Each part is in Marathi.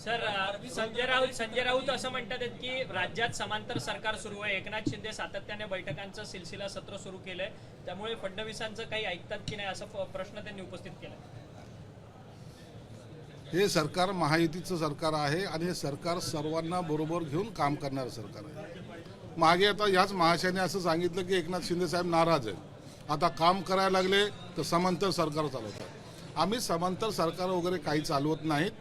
सर संजय राऊत असं म्हणतात की राज्यात समांतर सरकार सुरू आहे. एकनाथ शिंदे सातत्याने बैठकांचं सिलसिला सत्र सुरू केलंय, त्यामुळे फडणवीसांचं काही ऐकतात की नाही असा प्रश्न त्यांनी उपस्थित केला. हे सरकार महायुतीचं सरकार आहे आणि हे सरकार सर्वांना बरोबर घेऊन काम करणारं सरकार आहे. मागे आता याच महाशयाने असं सांगितलं की एकनाथ शिंदे साहेब नाराज आहेत, आता काम करायला लागले तर समांतर सरकार चालवतात. आम्ही समांतर सरकार वगैरे काही चालवत नाहीत.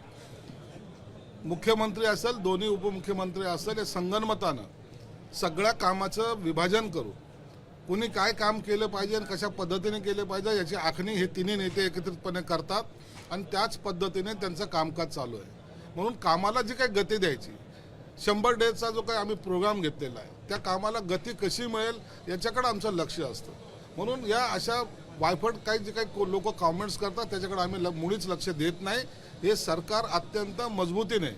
मुख्यमंत्री असेल, दोन्ही उपमुख्यमंत्री असेल, हे संगनमतानं सगळ्या कामाचं विभाजन करू, कुणी काय काम केलं पाहिजे आणि कशा पद्धतीने केले पाहिजे याची आखणी हे तिन्ही नेते एकत्रितपणे करतात आणि त्याच पद्धतीने त्यांचं कामकाज चालू आहे. म्हणून कामाला जी काही गती द्यायची, 100 डेजचा जो काही आम्ही प्रोग्राम घेतलेला आहे त्या कामाला गती कशी मिळेल याच्याकडे आमचं लक्ष असतं. म्हणून या अशा वायफट काही जे काही लोक कॉमेंट्स करतात त्याच्याकडे आम्ही मुळीच लक्ष देत नाही. हे सरकार अत्यंत मजबूतीने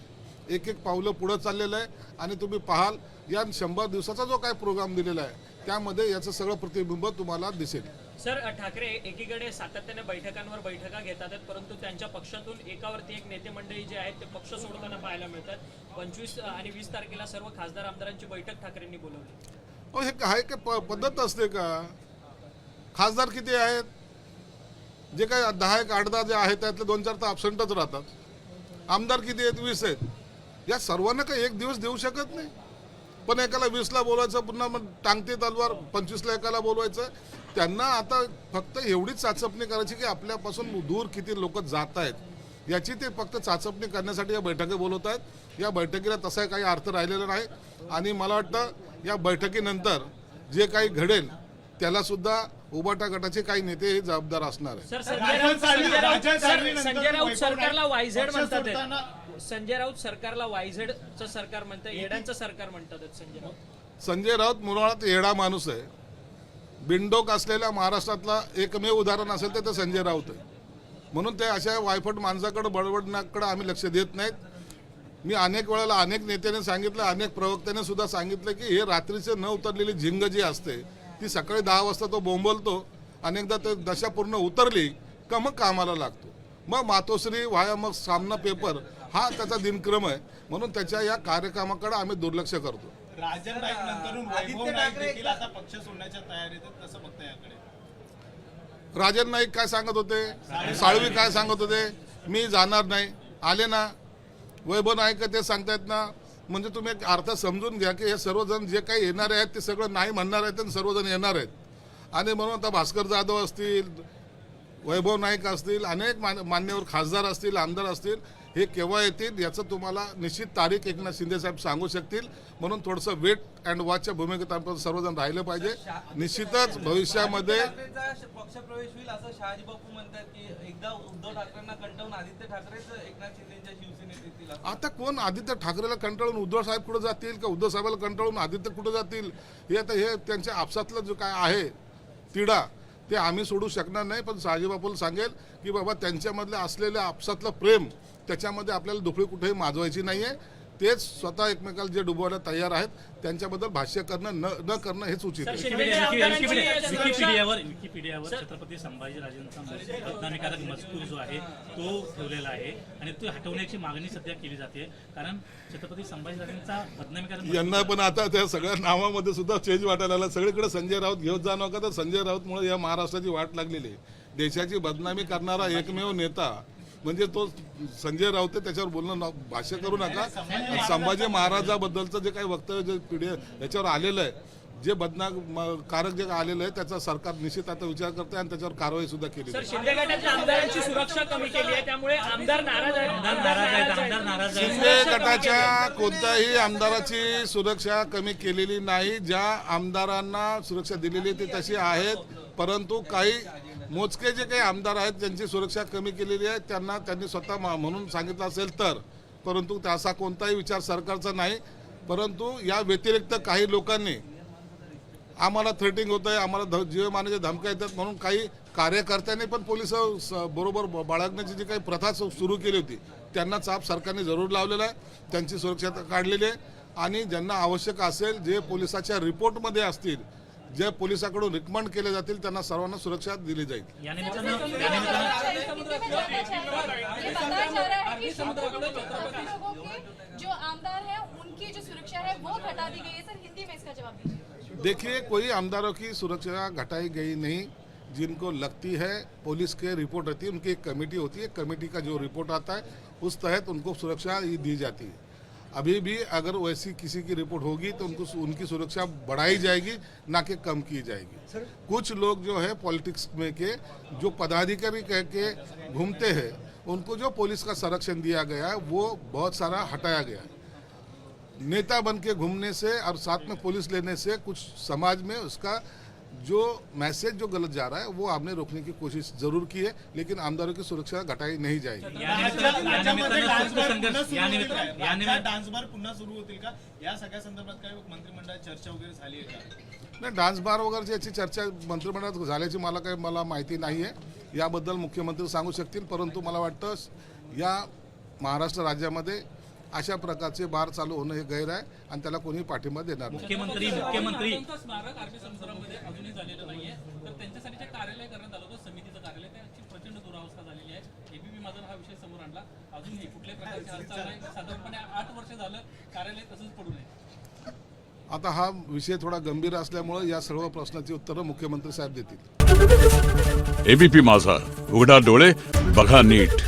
एक एक पावलं पुढं चाललेलं आहे आणि तुम्ही पाहाल या 100 दिवसाचा जो काही प्रोग्राम दिलेला आहे त्यामध्ये याचं सगळं प्रतिबिंब तुम्हाला दिसेल. सर, ठाकरे एकीकडे सातत्याने बैठका घेतात आहेत, परंतु त्यांच्या पक्षातून एकावरती एक नेते मंडळी जे आहेत ते पक्ष सोडताना पाहायला मिळतात. 25 आणि 20 तारखेला सर्व खासदार आमदारांची बैठक ठाकरेंनी बोलवली. हे काय पद्धत असते का? खासदार किती आहेत? जे काही 10-8 जे आहेत त्यातले 2-4 तर अब्सेंटच राहतात. आमदार किती आहेत? 20 आहेत. या सर्वांना काही एक दिवस देऊ शकत नाही. पण एकाला 20ला बोलवायचं, पुन्हा मग टांगती तलवार 25ला एकाला बोलवायचं. त्यांना आता फक्त एवढीच चाचपणी करायची की आपल्यापासून दूर किती लोक जात आहेत याची ते फक्त चाचपणी करण्यासाठी या बैठकी बोलवत आहेत. या बैठकीला तसा काही अर्थ राहिलेला नाही आणि मला वाटतं या बैठकीनंतर जे काही घडेल त्याला सुद्धा उबाटा गटाचे काही नेते हे जबाबदार असणार आहे. संजय राऊत सरकारला वायझेड म्हणतात. संजय राऊत सरकारला वायझेडचं सरकार म्हणतात, येड्यांचं सरकार म्हणतात. संजय राऊत मुळात येडा माणूस आहे. बिनडोक असलेल्या महाराष्ट्रातला एकमेव उदाहरण असेल तर ते संजय राऊत आहे. म्हणून ते अशा वायफट माणसाकडे बडबडण्याकडे आम्ही लक्ष देत नाहीत. मी अनेक वेळेला अनेक नेत्याने सांगितलं, अनेक प्रवक्त्याने सुद्धा सांगितलं की हे रात्रीचे न उतरलेली झिंग जी असते ती सकाळी 10 वाजता तो बोंबलतो. अनेकदा ते दशा पूर्ण उतरली का मग कामाला लागतो. मग मातोश्री व्हाया मग सामना पेपर हा त्याचा दिनक्रम आहे. म्हणून त्याच्या या कार्यक्रमाकडे आम्ही दुर्लक्ष करतो. राजन नाईक नंतरून वैभव नाईक देखील आता पक्ष सोडण्याच्या तयारीत आहेत, कसं बघता याकडे? राजन नाईक काय सांगत होते, साळवी काय सांगत होते, मी जाणार नाही, आले ना. वैभव नाईक ते सांगतायत ना. म्हणजे तुम्ही एक अर्थ समजून घ्या की हे सर्वजण जे काही येणारे आहेत ते सगळं नाही म्हणणार आहेत आणि सर्वजण येणार आहेत. आणि म्हणून आता भास्कर जाधव असतील, वैभव नाईक असतील, अनेक मान्यवर खासदार असतील, आमदार असतील, हे केव्हा येतील याचं तुम्हाला निश्चित तारीख एकनाथ शिंदे साहेब सांगू शकतील. म्हणून थोडंसं वेट अँड वॉचच्या भूमिकेत आपण सर्वजण राहिलं पाहिजे. निश्चितच भविष्यामध्ये पक्षप्रवेश होईल असं शहाजी बापू म्हणतात की एकदा उद्धव ठाकरेंना कंटाळून आदित्य ठाकरेच एकनाथ शिंदेच्या शिवसेनेत येतील. आता कोण आदित्य ठाकरेला कंटाळून उद्धव साहेब कुठे जातील का उद्धव साहेबाला कंटाळून आदित्य कुठे जातील? हे आता हे त्यांच्या आपसातलं जो काय आहे तिढा ते आम्ही सोडू शकणार नाही. पण शहाजी बापूला सांगेल की बाबा त्यांच्यामधलं असलेलं आपसातलं प्रेम त्याच्यामध्ये आपल्याला दुफळी कुठेही माजवायची नाही आहे. तेच स्वतः एकमेकाला जे डुबवायला तयार आहेत त्यांच्याबद्दल भाष्य करणं न करणं हेच उचित आहे. विकिपीडियावर छत्रपती संभाजीराजेंचा बदनामीकारक मजकूर जो आहे तो ठेवलेला आहे आणि तो हटवण्याची मागणी सध्या केली जाते. कारण छत्रपती संभाजीराजेंचा बदनामीकारक यांना पण आता त्या सगळ्या नावामध्ये सुद्धा चेंज वाटायला लागला. सगळीकडे संजय राऊत घेऊन जाऊ नका. तर संजय राऊतमुळे या महाराष्ट्राची वाट लागलेली आहे. देशाची बदनामी करणारा एकमेव नेता म्हणजे तो संजय राऊत आहे. त्याच्यावर बोलणं भाष्य करू नका. संभाजी महाराजाबद्दलचं जे काही वक्तव्य जे पिढी याच्यावर आलेलं आहे, जे बदनामकारक जे आलेलं आहे त्याचा सरकार निश्चित आता विचार करते आणि त्याच्यावर कारवाई सुद्धा केली. शिंदे गटाच्या आमदारांची सुरक्षा कमी केली आहे त्यामुळे आमदार नाराज आहेत. शिंदे गटाच्या कोणत्याही आमदाराची सुरक्षा कमी केलेली नाही. ज्या आमदारांना सुरक्षा दिलेली ती तशी आहेत. परंतु काही मोजके जे काही आमदार आहेत त्यांची सुरक्षा कमी केलेली आहे. त्यांनी स्वतः म्हणून सांगितलं असेल तर, परंतु असा कोणताही विचार सरकारचा नाही. परंतु या व्यतिरिक्त काही लोकांनी आम्हाला थ्रेटिंग होत आहे, आम्हाला जीव मारण्याच्या धमक्या येतात म्हणून काही कार्यकर्त्यांनी पण पोलिस बरोबर बाळगण्याची जी काही प्रथा सुरू केली होती त्यांना चाप सरकारने जरूर लावलेला आहे. त्यांची सुरक्षा काढलेली आहे आणि ज्यांना आवश्यक असेल जे पोलिसाच्या रिपोर्टमध्ये असतील, जे पोलिसांकडून रिकमेंड केले जातील त्यांना सर्वांना सुरक्षा दिली जाईल. समुद्राकडे के जो आमदार हैं उनकी जो सुरक्षा है वो घटा दी गई है। सर हिंदी में इसका जवाब दीजिए। देखिए, कोई आमदारों की सुरक्षा घटाई गई नहीं। जिनको लगती है, पुलिस के रिपोर्ट रहती है, उनकी एक कमेटी होती है, कमेटी का जो रिपोर्ट आता है उस तहत उनको सुरक्षा दी जाती है। अभी भी अगर वैसी किसी की रिपोर्ट होगी तो उनकी सुरक्षा बढ़ाई जाएगी, ना कि कम की जाएगी। कुछ लोग जो है पॉलिटिक्स में के जो पदाधिकारी कह के घूमते हैं, उनको जो पुलिस का संरक्षण दिया गया है वो बहुत सारा हटाया गया है। नेता बन के घूमने से और साथ में पुलिस लेने से कुछ समाज में उसका जो मैसेज जो गलत जा रहा है वो आपने रोकने की कोशिश जरूर की है, लेकिन आमदारों की सुरक्षा घटाई नहीं जाएगी। राज्यामध्ये डान्स बार पुन्हा संघर्ष सुरू या होतील का? निमित्तानं राज्यात डान्स बार पुन्हा सुरू होतील का? या सगळ्या संदर्भात काही मंत्रिमंडळात चर्चा वगैरे झाली आहे का? नाही, डान्स बार वगैरे याची चर्चा मंत्रिमंडळात झाल्याची मला माहिती नाही आहे। याबद्दल मुख्यमंत्री सांगू शकतील, परंतु मला वाटतं या महाराष्ट्र राज्यामध्ये अशा प्रकारचे बार चालू होणं हे गैर आहे आणि त्याला कोणी पाठिंबा देणार नाही। मुख्यमंत्री त्यांचं स्मारक आरबी संस्थानामध्ये अजूनही झालेलं नाहीये, तर त्यांच्यासाठी जे कार्यालय करण्यात आलं होतं समितीचं कार्यालय, त्याची प्रचंड दुरावस्था झालेली आहे। एबीपी माझा हा विषय समोर आणला, अजूनही कुठल्याही प्रकारची हालचाल नाही। साधारणपणे 8 वर्ष झालं कार्यालय तसंच पडून आहे। आता हा विषय थोडा गंभीर असल्यामुळे या सर्व प्रश्नाची उत्तरं मुख्यमंत्री साहेब देतील। एबीपी माझा, उघडा डोळे बघा नीट।